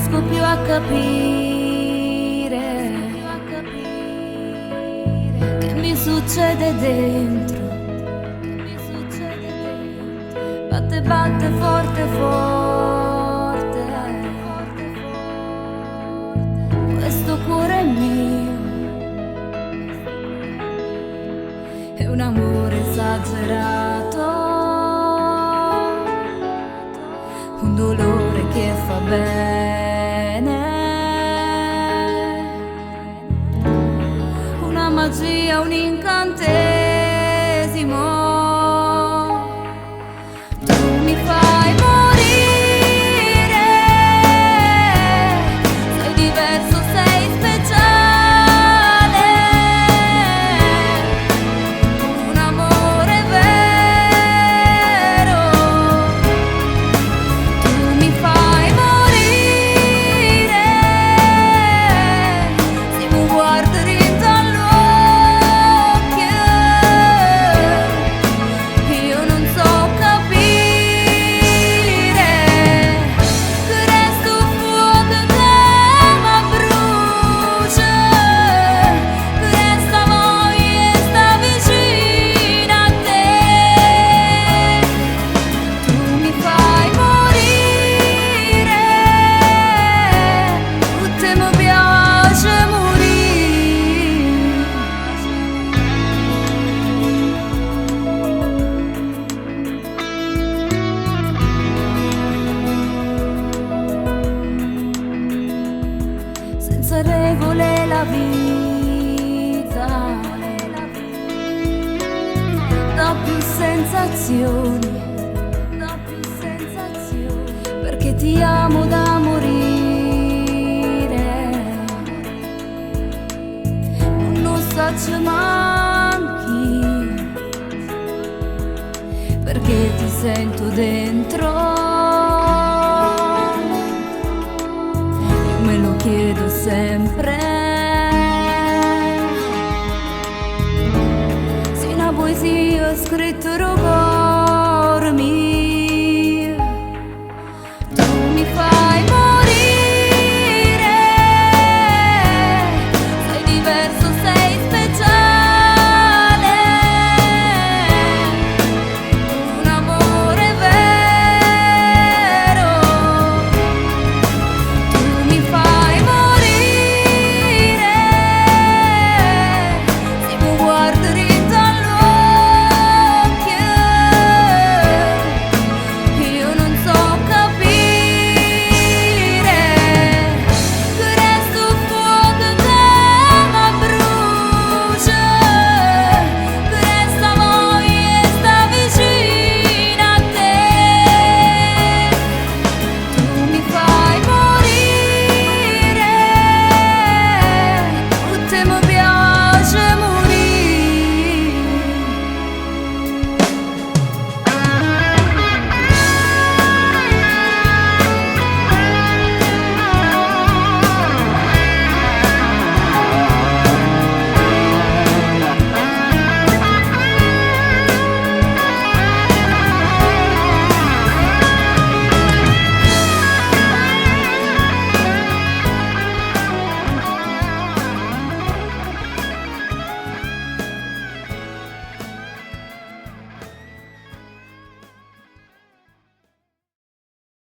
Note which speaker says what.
Speaker 1: riesco più a capire che mi succede dentro. Batte, batte forte, forte. Questo cuore è mio, è un amore esagerato, un dolore che fa bene, una magia, un incantesimo. Tu mi fai morire, sei diverso, sei speciale, un amore vero. Tu mi fai morire, se mi guardi dall'occhio, io non so capire che resto fuoco che mi brucia, che resta voglia sta vicino a te. Tu mi fai morire, tutte mi piace morire. Senza regole la vita dà più sensazioni, perché ti amo da morire. Non so ci manchi, perché ti sento dentro. Io me lo chiedo sempre, se una poesia ho scritto rogo